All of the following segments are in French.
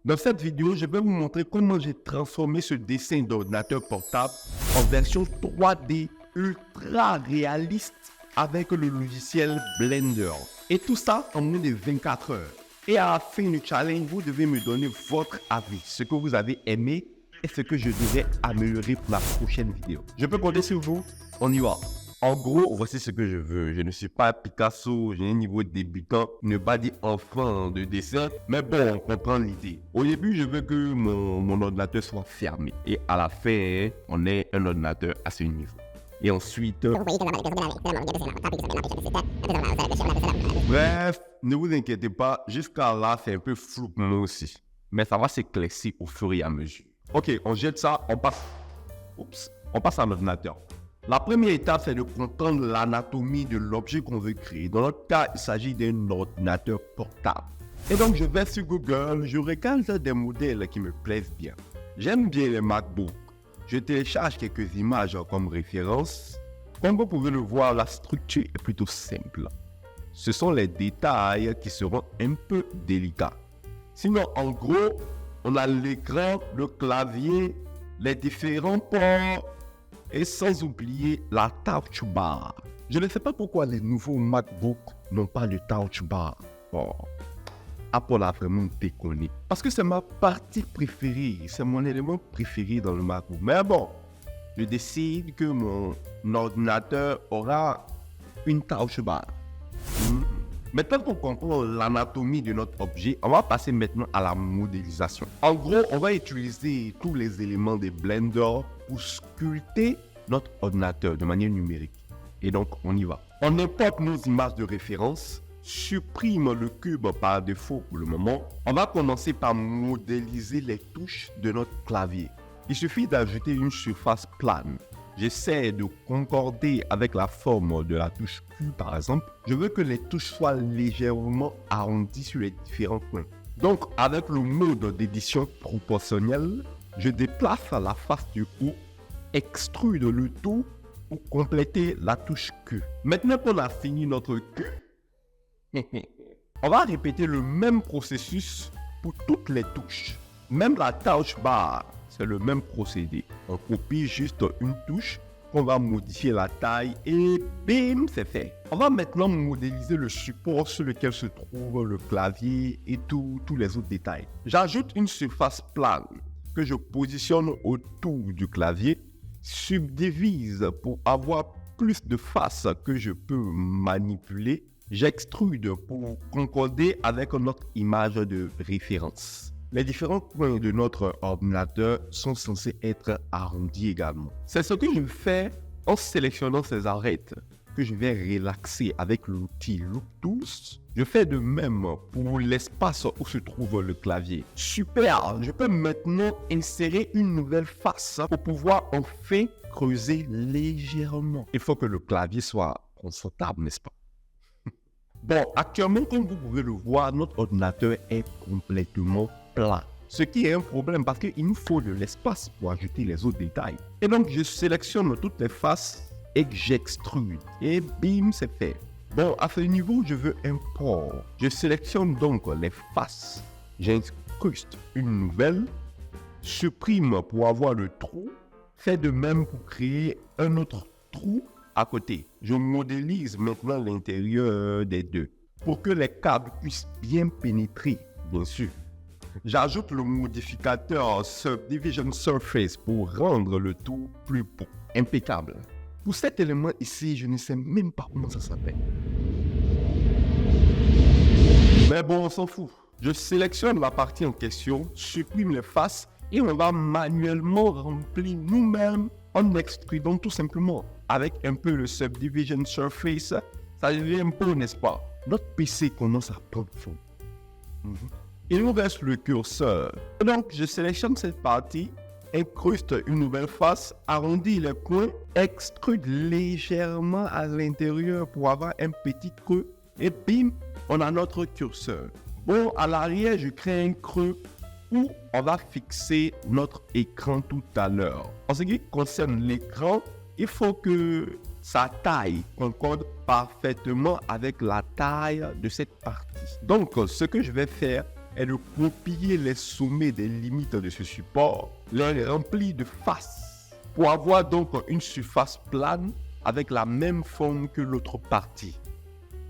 Dans cette vidéo, je vais vous montrer comment j'ai transformé ce dessin d'ordinateur portable en version 3D ultra réaliste avec le logiciel Blender. Et tout ça en moins de 24 heures. Et à la fin du challenge, vous devez me donner votre avis, ce que vous avez aimé et ce que je devrais améliorer pour la prochaine vidéo. Je peux compter sur vous? On y va. En gros, voici ce que je veux. Je ne suis pas Picasso, j'ai un niveau débutant, ne pas dire enfant de dessin, mais bon, on comprend l'idée. Au début, je veux que mon ordinateur soit fermé. Et à la fin, on ait un ordinateur à ce niveau. Et ensuite... Bref, ne vous inquiétez pas, jusqu'à là, c'est un peu flou pour moi aussi. Mais ça va s'éclaircir au fur et à mesure. Ok, on jette ça, on passe à l'ordinateur. La première étape, c'est de comprendre l'anatomie de l'objet qu'on veut créer. Dans notre cas, il s'agit d'un ordinateur portable. Et donc, je vais sur Google, je regarde des modèles qui me plaisent bien. J'aime bien les MacBooks. Je télécharge quelques images comme référence. Comme vous pouvez le voir, la structure est plutôt simple. Ce sont les détails qui seront un peu délicats. Sinon, en gros, on a l'écran, le clavier, les différents ports, et sans oublier la touch bar. Je ne sais pas pourquoi les nouveaux MacBooks n'ont pas de touch bar. Bon, Apple a vraiment déconné. Parce que c'est ma partie préférée, c'est mon élément préféré dans le MacBook. Mais bon, je décide que mon ordinateur aura une touch bar. Maintenant qu'on comprend l'anatomie de notre objet, on va passer maintenant à la modélisation. En gros, on va utiliser tous les éléments de Blender pour sculpter notre ordinateur de manière numérique. Et donc, on y va. On importe nos images de référence, supprime le cube par défaut pour le moment. On va commencer par modéliser les touches de notre clavier. Il suffit d'ajouter une surface plane. J'essaie de concorder avec la forme de la touche Q par exemple. Je veux que les touches soient légèrement arrondies sur les différents points. Donc avec le mode d'édition proportionnelle, je déplace la face du haut, extrude le tout pour compléter la touche Q. Maintenant qu'on a fini notre Q, on va répéter le même processus pour toutes les touches. Même la touch bar. C'est le même procédé. On copie juste une touche, on va modifier la taille et bim, c'est fait. On va maintenant modéliser le support sur lequel se trouve le clavier et tous les autres détails. J'ajoute une surface plane que je positionne autour du clavier, subdivise pour avoir plus de faces que je peux manipuler. J'extrude pour concorder avec notre image de référence. Les différents points de notre ordinateur sont censés être arrondis également. C'est ce que je fais en sélectionnant ces arêtes que je vais relaxer avec l'outil Loop Tools. Je fais de même pour l'espace où se trouve le clavier. Super! Je peux maintenant insérer une nouvelle face pour pouvoir enfin creuser légèrement. Il faut que le clavier soit confortable, n'est-ce pas? Bon, actuellement, comme vous pouvez le voir, notre ordinateur est complètement plat. Ce qui est un problème parce qu'il nous faut de l'espace pour ajouter les autres détails. Et donc, je sélectionne toutes les faces et j'extrude. Et bim, c'est fait. Bon, à ce niveau, je veux un port. Je sélectionne donc les faces. J'incruste une nouvelle. Supprime pour avoir le trou. Fais de même pour créer un autre trou à côté. Je modélise maintenant l'intérieur des deux pour que les câbles puissent bien pénétrer, bien sûr. J'ajoute le modificateur Subdivision Surface pour rendre le tout plus beau, impeccable. Pour cet élément ici, je ne sais même pas comment ça s'appelle. Mais bon, on s'en fout. Je sélectionne la partie en question, supprime les faces et on va manuellement remplir nous-mêmes en extrudant tout simplement. Avec un peu le Subdivision Surface, ça devient un peu, n'est-ce pas? Notre PC commence à prendre forme. Il nous reste le curseur. Donc, je sélectionne cette partie, incruste une nouvelle face, arrondis les coins, extrude légèrement à l'intérieur pour avoir un petit creux. Et bim, on a notre curseur. Bon, à l'arrière, je crée un creux où on va fixer notre écran tout à l'heure. En ce qui concerne l'écran, il faut que sa taille concorde parfaitement avec la taille de cette partie. Donc, ce que je vais faire est de copier les sommets des limites de ce support, les remplir de faces, pour avoir donc une surface plane avec la même forme que l'autre partie.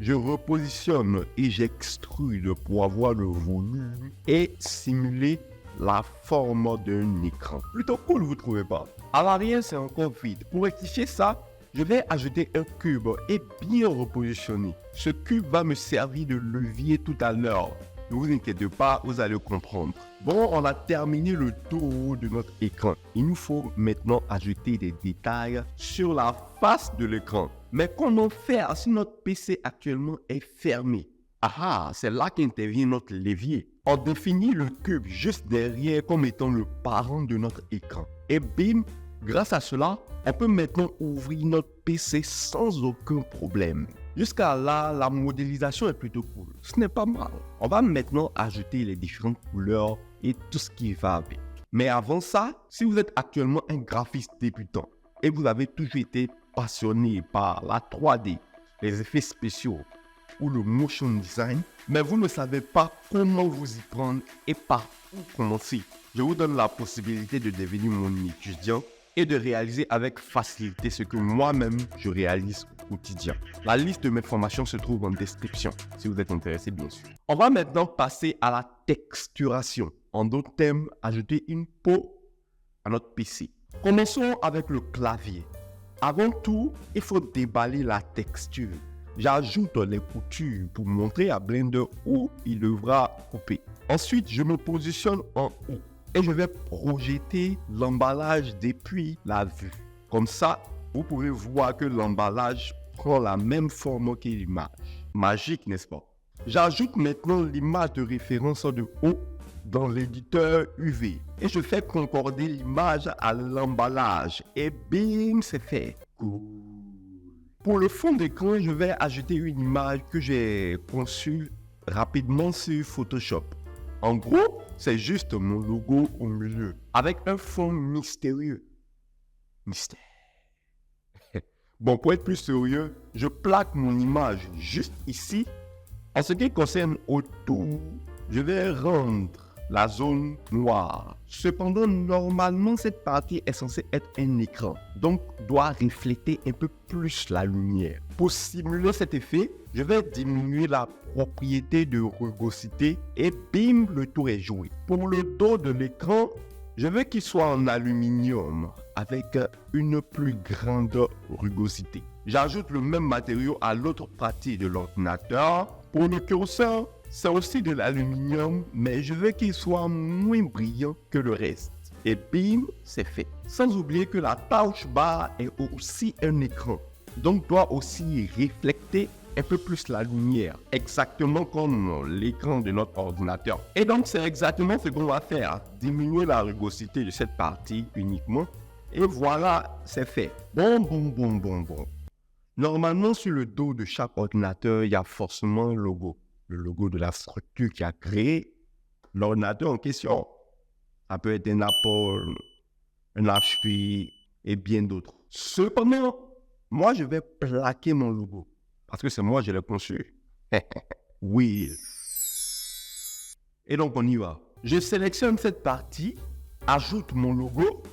Je repositionne et j'extrude pour avoir le volume et simuler la forme d'un écran. Plutôt cool, vous trouvez pas? À l'arrière, c'est encore vide. Pour rectifier ça, je vais ajouter un cube et bien repositionner. Ce cube va me servir de levier tout à l'heure. Ne vous inquiétez pas, vous allez comprendre. Bon, on a terminé le tour de notre écran. Il nous faut maintenant ajouter des détails sur la face de l'écran. Mais comment faire si notre PC actuellement est fermé? Ah, c'est là qu'intervient notre levier. On définit le cube juste derrière comme étant le parent de notre écran. Et bim, grâce à cela, on peut maintenant ouvrir notre PC sans aucun problème. Jusqu'à là, la modélisation est plutôt cool. Ce n'est pas mal. On va maintenant ajouter les différentes couleurs et tout ce qui va avec. Mais avant ça, si vous êtes actuellement un graphiste débutant et vous avez toujours été passionné par la 3D, les effets spéciaux ou le motion design, mais vous ne savez pas comment vous y prendre et par où commencer, je vous donne la possibilité de devenir mon étudiant et de réaliser avec facilité ce que moi-même je réalise au quotidien. La liste de mes formations se trouve en description, si vous êtes intéressé bien sûr. On va maintenant passer à la texturation. En d'autres termes, ajouter une peau à notre PC. Commençons avec le clavier. Avant tout, il faut déballer la texture. J'ajoute les coutures pour montrer à Blender où il devra couper. Ensuite, je me positionne en haut et je vais projeter l'emballage depuis la vue. Comme ça, vous pouvez voir que l'emballage prend la même forme que l'image. Magique, n'est-ce pas? J'ajoute maintenant l'image de référence de haut dans l'éditeur UV et je fais concorder l'image à l'emballage et bim, c'est fait. Cool. Pour le fond d'écran, je vais ajouter une image que j'ai conçue rapidement sur Photoshop. En gros, c'est juste mon logo au milieu, avec un fond mystérieux. Mystère. Bon, pour être plus sérieux, je plaque mon image juste ici. En ce qui concerne autour, je vais rendre la zone noire. Cependant, normalement, cette partie est censée être un écran, donc doit refléter un peu plus la lumière. Pour simuler cet effet, je vais diminuer la propriété de rugosité et bim, le tour est joué. Pour le dos de l'écran, je veux qu'il soit en aluminium avec une plus grande rugosité. J'ajoute le même matériau à l'autre partie de l'ordinateur. Pour le curseur, c'est aussi de l'aluminium, mais je veux qu'il soit moins brillant que le reste. Et bim, c'est fait. Sans oublier que la touch bar est aussi un écran, donc doit aussi refléter un peu plus la lumière, exactement comme l'écran de notre ordinateur. Et donc, c'est exactement ce qu'on va faire, diminuer la rugosité de cette partie uniquement. Et voilà, c'est fait. Bon. Normalement, sur le dos de chaque ordinateur, il y a forcément un logo. Le logo de la structure qui a créé l'ordinateur en question. Ça peut être un Apple, un HP et bien d'autres. Cependant, moi, je vais plaquer mon logo. Parce que c'est moi, je l'ai conçu. Oui. Et donc, on y va. Je sélectionne cette partie, ajoute mon logo,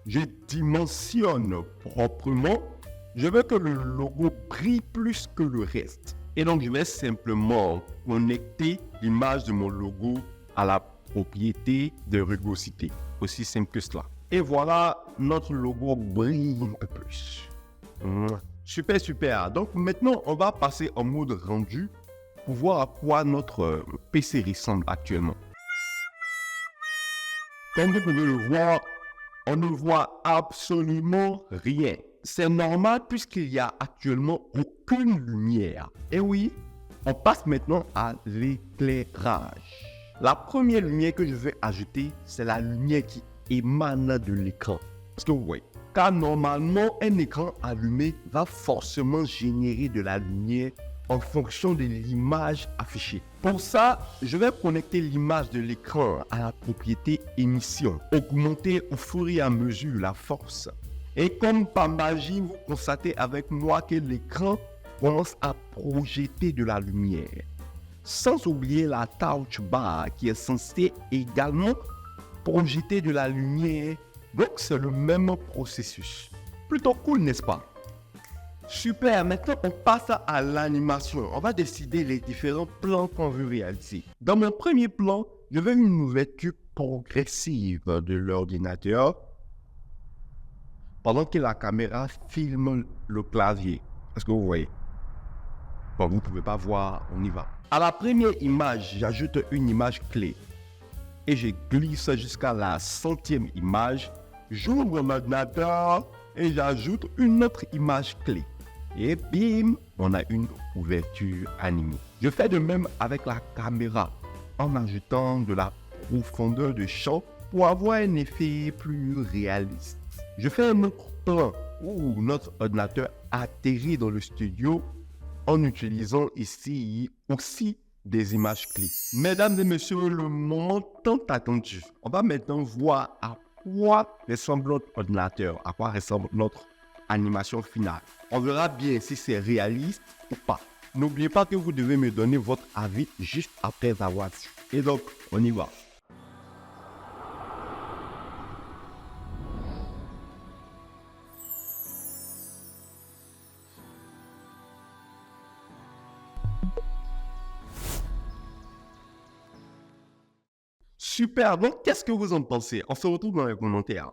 je dimensionne proprement. Je veux que le logo brille plus que le reste. Et donc, je vais simplement connecter l'image de mon logo à la propriété de rugosité. Aussi simple que cela. Et voilà, notre logo brille un peu plus. Super. Donc, maintenant, on va passer en mode rendu pour voir à quoi notre PC ressemble actuellement. Comme vous pouvez le voir, on ne voit absolument rien. C'est normal puisqu'il n'y a actuellement aucune lumière. Et oui, on passe maintenant à l'éclairage. La première lumière que je vais ajouter, c'est la lumière qui émane de l'écran. Parce que vous voyez, car normalement, un écran allumé va forcément générer de la lumière en fonction de l'image affichée. Pour ça, je vais connecter l'image de l'écran à la propriété émission, augmenter au fur et à mesure la force. Et comme par magie, vous constatez avec moi que l'écran commence à projeter de la lumière. Sans oublier la touch bar qui est censée également projeter de la lumière. Donc, c'est le même processus. Plutôt cool, n'est-ce pas? Super, maintenant on passe à l'animation. On va décider les différents plans qu'on veut réaliser. Dans mon premier plan, je veux une ouverture progressive de l'ordinateur pendant que la caméra filme le clavier. Est-ce que vous voyez? Bon, vous ne pouvez pas voir, on y va. À la première image, j'ajoute une image clé et je glisse jusqu'à la 100e image. J'ouvre l'ordinateur et j'ajoute une autre image clé. Et bim, on a une ouverture animée. Je fais de même avec la caméra en ajoutant de la profondeur de champ pour avoir un effet plus réaliste. Je fais un autre plan où notre ordinateur atterrit dans le studio en utilisant ici aussi des images clés. Mesdames et messieurs, le moment tant attendu. On va maintenant voir à quoi ressemble notre ordinateur, à quoi ressemble notre animation finale. On verra bien si c'est réaliste ou pas. N'oubliez pas que vous devez me donner votre avis juste après avoir vu. Et donc, on y va. Super, donc qu'est-ce que vous en pensez? On se retrouve dans les commentaires.